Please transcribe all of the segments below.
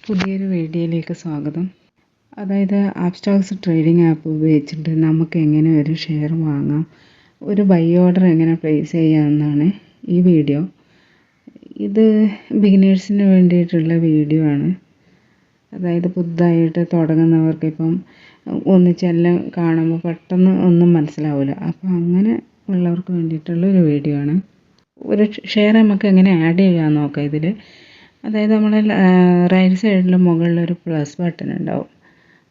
പുതിയൊരു വീഡിയോയിലേക്ക് സ്വാഗതം. അതായത് ആപ്സ്റ്റോക്സ് ട്രേഡിംഗ് ആപ്പ് ഉപയോഗിച്ചിട്ട് നമുക്ക് എങ്ങനെ ഒരു ഷെയർ വാങ്ങാം, ഒരു ബൈ ഓർഡർ എങ്ങനെ പ്ലേസ് ചെയ്യാമെന്നാണ് ഈ വീഡിയോ. ഇത് ബിഗിനേഴ്സിന് വേണ്ടിയിട്ടുള്ള വീഡിയോ ആണ്. അതായത് പുതുതായിട്ട് തുടങ്ങുന്നവർക്ക് ഇപ്പം ഒന്നിച്ചെല്ലാം കാണുമ്പോൾ പെട്ടെന്ന് ഒന്നും മനസ്സിലാവില്ല. അപ്പോൾ അങ്ങനെ ഉള്ളവർക്ക് വേണ്ടിയിട്ടുള്ള ഒരു വീഡിയോ ആണ്. ഒരു ഷെയർ നമുക്ക് എങ്ങനെ ആഡ് ചെയ്യാമെന്ന് നോക്കാം ഇതിൽ. അതായത് നമ്മൾ റൈറ്റ് സൈഡിൽ മുകളിലൊരു പ്ലസ് ബട്ടൺ ഉണ്ടാവും.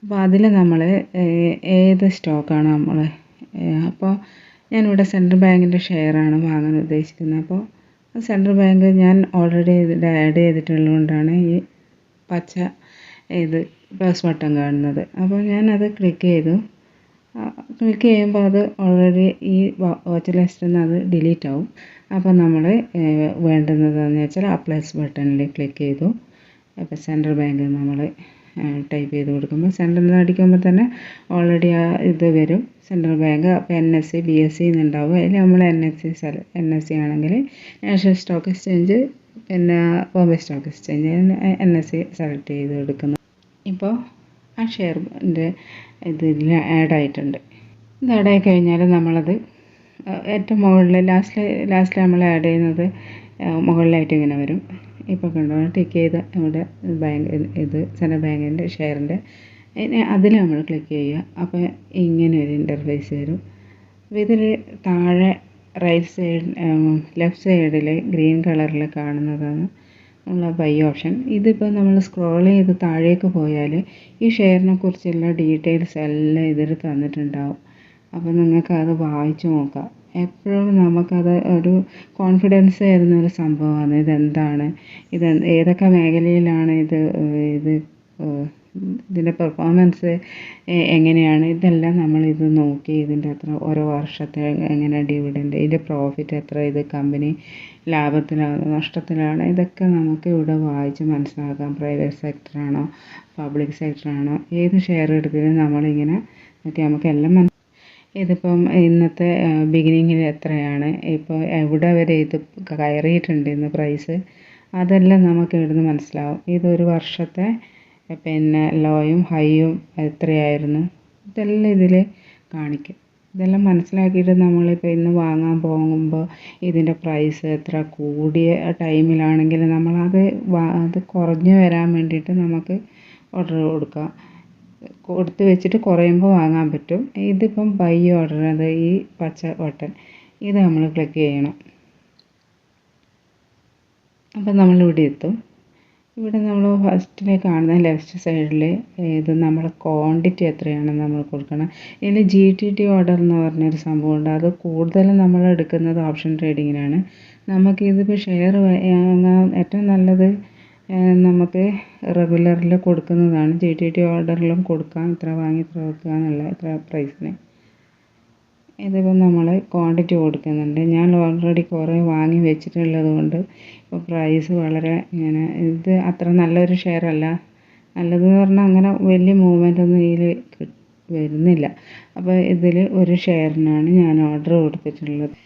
അപ്പോൾ അതിൽ നമ്മൾ ഏത് സ്റ്റോക്കാണ് നമ്മൾ അപ്പോൾ ഞാനിവിടെ സെൻട്രൽ ബാങ്കിൻ്റെ ഷെയറാണ് വാങ്ങാൻ ഉദ്ദേശിക്കുന്നത്. അപ്പോൾ സെൻട്രൽ ബാങ്ക് ഞാൻ ഓൾറെഡി ഇതിൽ ആഡ് ചെയ്തിട്ടുള്ളതുകൊണ്ടാണ് ഈ പച്ച ഇത് പ്ലസ് ബട്ടൺ കാണുന്നത്. അപ്പോൾ ഞാനത് ക്ലിക്ക് ചെയ്തു. ക്ലിക്ക് ചെയ്യുമ്പോൾ അത് ഓൾറെഡി ഈ വാച്ച് ലിസ്റ്റിൽ നിന്ന് അത് ഡിലീറ്റ് ആവും. അപ്പോൾ നമ്മൾ വേണ്ടുന്നതെന്ന് വെച്ചാൽ ആ പ്ലസ് ബട്ടണിൽ ക്ലിക്ക് ചെയ്തു. അപ്പോൾ സെൻട്രൽ ബാങ്ക് നമ്മൾ ടൈപ്പ് ചെയ്ത് കൊടുക്കുമ്പോൾ സെൻട്രൽ നിന്ന് അടിക്കുമ്പോൾ തന്നെ ഓൾറെഡി ആ ഇത് വരും, സെൻട്രൽ ബാങ്ക്. അപ്പോൾ NSE BSE എന്നുണ്ടാവും. അതിൽ നമ്മൾ NSE ആണെങ്കിൽ നാഷണൽ സ്റ്റോക്ക് എക്സ്ചേഞ്ച്, പിന്നെ Bombay stock exchange NSE select ചെയ്ത് കൊടുക്കുന്നു. ഇപ്പോൾ ആ ഷെയറിൻ്റെ ഇതിൽ ആഡായിട്ടുണ്ട്. ഇത് ആഡായി കഴിഞ്ഞാൽ നമ്മളത് ഏറ്റവും മുകളിൽ ലാസ്റ്റിൽ നമ്മൾ ആഡ് ചെയ്യുന്നത് മുകളിലായിട്ട് ഇങ്ങനെ വരും. ഇപ്പോൾ കണ്ടോ, ടിക്ക് ചെയ്ത് ഇവിടെ ബാങ്ക് ഇത് സെൻട്രൽ ബാങ്കിൻ്റെ ഷെയറിൻ്റെ അതിൽ നമ്മൾ ക്ലിക്ക് ചെയ്യുക. അപ്പോൾ ഇങ്ങനെ ഒരു ഇൻ്റർഫേസ് വരും. അപ്പോൾ ഇതിൽ താഴെ റൈറ്റ് സൈഡ് ലെഫ്റ്റ് സൈഡിൽ ഗ്രീൻ കളറിൽ കാണുന്നതാണ് ഉള്ള ബൈ ഓപ്ഷൻ. ഇതിപ്പോൾ നമ്മൾ സ്ക്രോൾ ചെയ്ത് താഴേക്ക് പോയാൽ ഈ ഷെയറിനെ കുറിച്ചുള്ള ഡീറ്റെയിൽസ് എല്ലാം ഇതിൽ തന്നിട്ടുണ്ടാവും. അപ്പോൾ നിങ്ങൾക്ക് അത് വായിച്ചു നോക്കാം. എപ്പോഴും നമുക്കത് ഒരു കോൺഫിഡൻസ് തരുന്നൊരു സംഭവമാണ്. ഇതെന്താണ്, ഏതൊക്കെ മേഖലയിലാണ് ഇതിൻ്റെ പെർഫോമൻസ് എങ്ങനെയാണ്, ഇതെല്ലാം നമ്മളിത് നോക്കി ഇതിൻ്റെ അത്ര ഓരോ വർഷത്തെ എങ്ങനെ ഡിവിഡൻഡ്, ഇതിൻ്റെ പ്രോഫിറ്റ് എത്ര, ഇത് കമ്പനി ലാഭത്തിലാണോ നഷ്ടത്തിലാണോ, ഇതൊക്കെ നമുക്ക് ഇവിടെ വായിച്ച് മനസ്സിലാക്കാം. പ്രൈവറ്റ് സെക്ടറാണോ പബ്ലിക് സെക്ടറാണോ, ഏത് ഷെയർ എടുത്താലും നമ്മളിങ്ങനെ നോക്കി നമുക്കെല്ലാം ഇതിപ്പം ഇന്നത്തെ ബിഗിനിങ്ങിൽ എത്രയാണ്, ഇപ്പോൾ എവിടെ വരെ ഇത് കയറിയിട്ടുണ്ട് ഇന്ന് പ്രൈസ്, അതെല്ലാം നമുക്ക് ഇവിടുന്ന് മനസ്സിലാവും. ഇതൊരു വർഷത്തെ പിന്നെ ലോയും ഹൈയും എത്രയായിരുന്നു, ഇതെല്ലാം ഇതിൽ കാണിക്കും. ഇതെല്ലാം മനസ്സിലാക്കിയിട്ട് നമ്മളിപ്പോൾ ഇന്ന് വാങ്ങാൻ പോകുമ്പോൾ ഇതിൻ്റെ പ്രൈസ് എത്ര കൂടിയ ടൈമിലാണെങ്കിൽ അത് കുറഞ്ഞു വരാൻ വേണ്ടിയിട്ട് നമുക്ക് ഓർഡർ കൊടുത്ത് വെച്ചിട്ട് കുറയുമ്പോൾ വാങ്ങാൻ പറ്റും. ഇതിപ്പം ബൈ ഓർഡർ, അത് ഈ പച്ച ബട്ടൺ ഇത് നമ്മൾ ക്ലിക്ക് ചെയ്യണം. അപ്പം നമ്മളിവിടെ എത്തും. ഇവിടെ നമ്മൾ ഫസ്റ്റിൽ കാണുന്ന ലെഫ്റ്റ് സൈഡിൽ ഇത് നമ്മൾ ക്വാണ്ടിറ്റി എത്രയാണെന്ന് നമ്മൾ കൊടുക്കണം. ഇതിൽ GTT ഓർഡർ എന്ന് പറഞ്ഞൊരു സംഭവമുണ്ട്. അത് കൂടുതലും നമ്മൾ എടുക്കുന്നത് ഓപ്ഷൻ ട്രേഡിങ്ങിനാണ്. നമുക്കിതിപ്പോൾ ഷെയർ വാങ്ങാൻ ഏറ്റവും നല്ലത് നമുക്ക് റെഗുലറിൽ കൊടുക്കുന്നതാണ്. GTT ഓർഡറിലും കൊടുക്കാം, ഇത്ര വാങ്ങി ഇത്ര വെക്കുക എന്നുള്ള ഇത്ര പ്രൈസിന്. ഇതിപ്പോൾ നമ്മൾ ക്വാണ്ടിറ്റി കൊടുക്കുന്നുണ്ട്. ഞാൻ ഓൾറെഡി കുറേ വാങ്ങി വെച്ചിട്ടുള്ളത് കൊണ്ട് ഇപ്പോൾ പ്രൈസ് വളരെ ഇങ്ങനെ, ഇത് അത്ര നല്ലൊരു ഷെയർ അല്ല. നല്ലതെന്ന് പറഞ്ഞാൽ അങ്ങനെ വലിയ മൂവ്മെൻ്റ് ഒന്നും ഇതിൽ വരുന്നില്ല. അപ്പോൾ ഇതിൽ ഒരു ഷെയറിനാണ് ഞാൻ ഓർഡർ കൊടുത്തിട്ടുള്ളത്.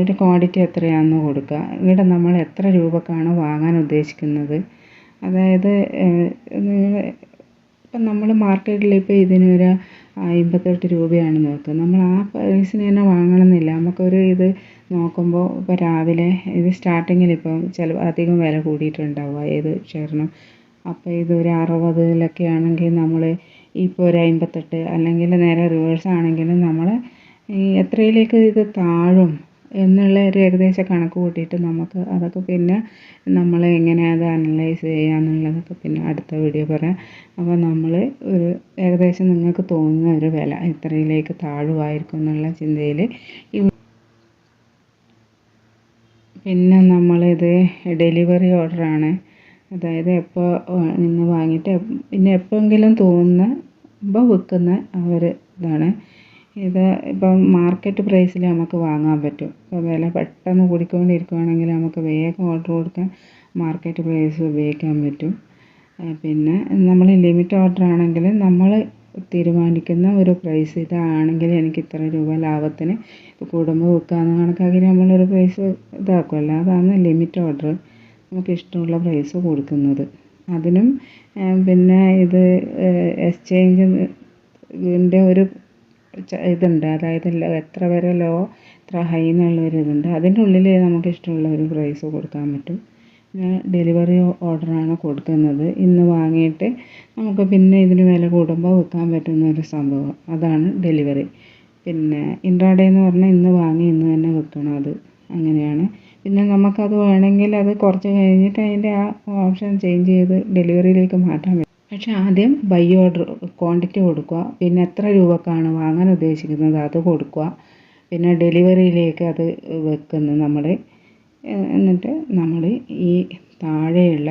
ഒരു ക്വാണ്ടിറ്റി എത്രയാണെന്ന് കൊടുക്കുക. ഇവിടെ നമ്മൾ എത്ര രൂപക്കാണ് വാങ്ങാൻ ഉദ്ദേശിക്കുന്നത്. അതായത് ഇപ്പം നമ്മൾ മാർക്കറ്റിൽ ഇപ്പോൾ ഇതിനൊരു 58 രൂപയാണ് നോക്കുക. നമ്മൾ ആ പ്രൈസിന് തന്നെ വാങ്ങണമെന്നില്ല. നമുക്കൊരു ഇത് നോക്കുമ്പോൾ ഇപ്പോൾ രാവിലെ ഇത് സ്റ്റാർട്ടിങ്ങിൽ ഇപ്പം അധികം വില കൂടിയിട്ടുണ്ടാവുക ഏത് ഷെയറിനും. അപ്പോൾ ഇതൊരു 60 ആണെങ്കിൽ നമ്മൾ ഇപ്പോൾ ഒരു 58, അല്ലെങ്കിൽ നേരെ റിവേഴ്സ് ആണെങ്കിലും നമ്മൾ എത്രയിലേക്ക് ഇത് താഴും എന്നുള്ള ഒരു ഏകദേശം കണക്ക് കൂട്ടിയിട്ട് നമുക്ക് അതൊക്കെ പിന്നെ നമ്മൾ എങ്ങനെ അത് അനലൈസ് ചെയ്യാന്നുള്ളതൊക്കെ പിന്നെ അടുത്ത വീഡിയോ പറയാം. അപ്പോൾ നമ്മൾ ഒരു ഏകദേശം നിങ്ങൾക്ക് തോന്നുന്ന ഒരു വില എത്രയിലേക്ക് താഴുമായിരിക്കും എന്നുള്ള ചിന്തയിൽ പിന്നെ നമ്മളിത് ഡെലിവറി ഓർഡറാണ്. അതായത് ഇന്ന് വാങ്ങിയിട്ട് പിന്നെ എപ്പോഴെങ്കിലും തോന്നുമ്പോൾ വിൽക്കുന്ന ഇതാണ്. ഇത് ഇപ്പം മാർക്കറ്റ് പ്രൈസിൽ നമുക്ക് വാങ്ങാൻ പറ്റും. ഇപ്പോൾ വില പെട്ടെന്ന് കൂടിക്കൊണ്ടിരിക്കുകയാണെങ്കിൽ നമുക്ക് വേഗം ഓർഡർ കൊടുക്കാൻ മാർക്കറ്റ് പ്രൈസ് ഉപയോഗിക്കാൻ പറ്റും. പിന്നെ നമ്മൾ ലിമിറ്റ് ഓർഡർ ആണെങ്കിൽ നമ്മൾ തീരുമാനിക്കുന്ന ഒരു പ്രൈസ്, ഇതാണെങ്കിൽ എനിക്ക് ഇത്ര രൂപ ലാഭത്തിന് കൂടുമ്പോൾ വിൽക്കാമെന്ന് കണക്കാക്കി നമ്മളൊരു പ്രൈസ് ഇതാക്കുമല്ലോ, അതാണ് ലിമിറ്റ് ഓർഡർ. നമുക്ക് ഇഷ്ടമുള്ള പ്രൈസ് കൊടുക്കുന്നത്. അതിനും പിന്നെ ഇത് എക്സ്ചേഞ്ചിൻ്റെ ഒരു ഇതുണ്ട്. അതായത് എത്ര വരെ ലോ എത്ര ഹൈ എന്നുള്ളൊരിതുണ്ട്. അതിൻ്റെ ഉള്ളിൽ നമുക്ക് ഇഷ്ടമുള്ള ഒരു പ്രൈസ് കൊടുക്കാൻ പറ്റും. പിന്നെ ഡെലിവറി ഓർഡറാണ് കൊടുക്കുന്നത്. ഇന്ന് വാങ്ങിയിട്ട് നമുക്ക് പിന്നെ ഇതിന് വില കൂടുമ്പോൾ വിൽക്കാൻ പറ്റുന്ന ഒരു സംഭവം, അതാണ് ഡെലിവറി. പിന്നെ ഇൻട്രാഡേ എന്ന് പറഞ്ഞാൽ ഇന്ന് വാങ്ങി ഇന്ന് തന്നെ വിൽക്കണം, അത് അങ്ങനെയാണ്. പിന്നെ നമുക്കത് വേണമെങ്കിൽ അത് കുറച്ച് കഴിഞ്ഞിട്ട് അതിൻ്റെ ആ ഓപ്ഷൻ ചേഞ്ച് ചെയ്ത് ഡെലിവറിയിലേക്ക് മാറ്റാൻ പറ്റും. പക്ഷേ ആദ്യം ബൈ ഓർഡർ ക്വാണ്ടിറ്റി കൊടുക്കുക, പിന്നെ എത്ര രൂപക്കാണ് വാങ്ങാൻ ഉദ്ദേശിക്കുന്നത് അത് കൊടുക്കുക, പിന്നെ ഡെലിവറിയിലേക്ക് അത് വെക്കുന്നു നമ്മൾ. എന്നിട്ട് നമ്മൾ ഈ താഴെയുള്ള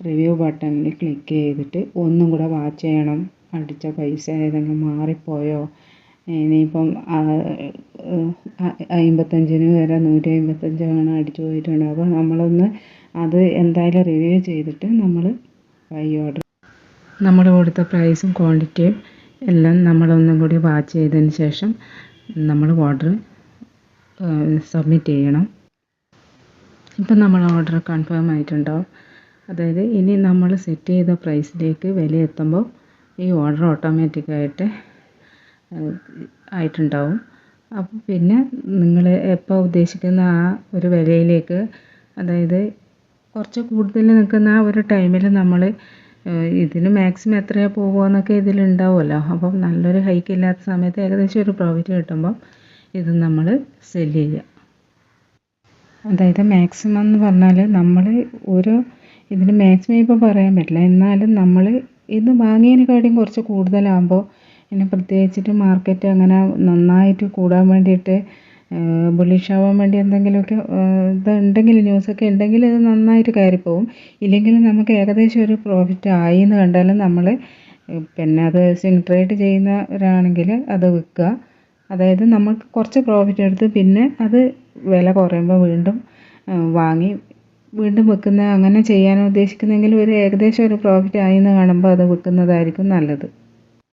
റിവ്യൂ ബട്ടണിൽ ക്ലിക്ക് ചെയ്തിട്ട് ഒന്നും കൂടെ വാച്ച് ചെയ്യണം. അടിച്ച പൈസ ഏതെങ്കിലും മാറിപ്പോയോ, ഇനിയിപ്പം 55 വരെ 155 അടിച്ചു പോയിട്ടുണ്ട്. അപ്പോൾ നമ്മളൊന്ന് അത് എന്തായാലും റിവ്യൂ ചെയ്തിട്ട് നമ്മൾ ബൈ ഓർഡർ നമ്മൾ കൊടുത്ത പ്രൈസും ക്വാണ്ടിറ്റിയും എല്ലാം നമ്മളൊന്നും കൂടി വാച്ച് ചെയ്തതിന് ശേഷം നമ്മൾ ഓർഡർ സബ്മിറ്റ് ചെയ്യണം. ഇപ്പം നമ്മൾ ഓർഡർ കൺഫേം ആയിട്ടുണ്ടാവും. അതായത് ഇനി നമ്മൾ സെറ്റ് ചെയ്ത പ്രൈസിലേക്ക് വില എത്തുമ്പോൾ ഈ ഓർഡർ ഓട്ടോമാറ്റിക്കായിട്ട് ആയിട്ടുണ്ടാവും. അപ്പം പിന്നെ നിങ്ങൾ എപ്പോൾ ഉദ്ദേശിക്കുന്ന ആ ഒരു വിലയിലേക്ക്, അതായത് കുറച്ച് കൂടുതൽ നിൽക്കുന്ന ആ ഒരു ടൈമിൽ നമ്മൾ ഇതിന് മാക്സിമം എത്രയാണ് പോകുകയെന്നൊക്കെ ഇതിലുണ്ടാവുമല്ലോ. അപ്പം നല്ലൊരു ഹൈക്ക് ഇല്ലാത്ത സമയത്ത് ഏകദേശം ഒരു പ്രോഫിറ്റ് കിട്ടുമ്പം ഇത് നമ്മൾ സെല് ചെയ്യുക. അതായത് മാക്സിമം എന്ന് പറഞ്ഞാൽ നമ്മൾ ഒരു ഇതിന് മാക്സിമം ഇപ്പോൾ പറയാൻ പറ്റില്ല, എന്നാലും നമ്മൾ ഇത് വാങ്ങിയതിനെക്കാട്ടിയും കുറച്ച് കൂടുതലാകുമ്പോൾ, പിന്നെ പ്രത്യേകിച്ചിട്ട് മാർക്കറ്റ് അങ്ങനെ നന്നായിട്ട് കൂടാൻ വേണ്ടിയിട്ട് ബുള്ളിഷ് ആവാൻ വേണ്ടി എന്തെങ്കിലുമൊക്കെ ഇതുണ്ടെങ്കിൽ, ന്യൂസൊക്കെ ഉണ്ടെങ്കിൽ ഇത് നന്നായിട്ട് കയറിപ്പോവും. ഇല്ലെങ്കിൽ നമുക്ക് ഏകദേശം ഒരു പ്രോഫിറ്റ് ആയി എന്ന് കണ്ടാലും നമ്മൾ പിന്നെ അത് സ്വിംഗ് ട്രേഡ് ചെയ്യുന്നവരാണെങ്കിൽ അത് വിൽക്കുക. അതായത് നമുക്ക് കുറച്ച് പ്രോഫിറ്റ് എടുത്ത് പിന്നെ അത് വില കുറയുമ്പോൾ വീണ്ടും വാങ്ങി വീണ്ടും വിൽക്കുന്ന, അങ്ങനെ ചെയ്യാൻ ഉദ്ദേശിക്കുന്നെങ്കിൽ ഒരു ഏകദേശം ഒരു പ്രോഫിറ്റ് ആയി എന്ന് കാണുമ്പോൾ അത് വിൽക്കുന്നതായിരിക്കും നല്ലത്.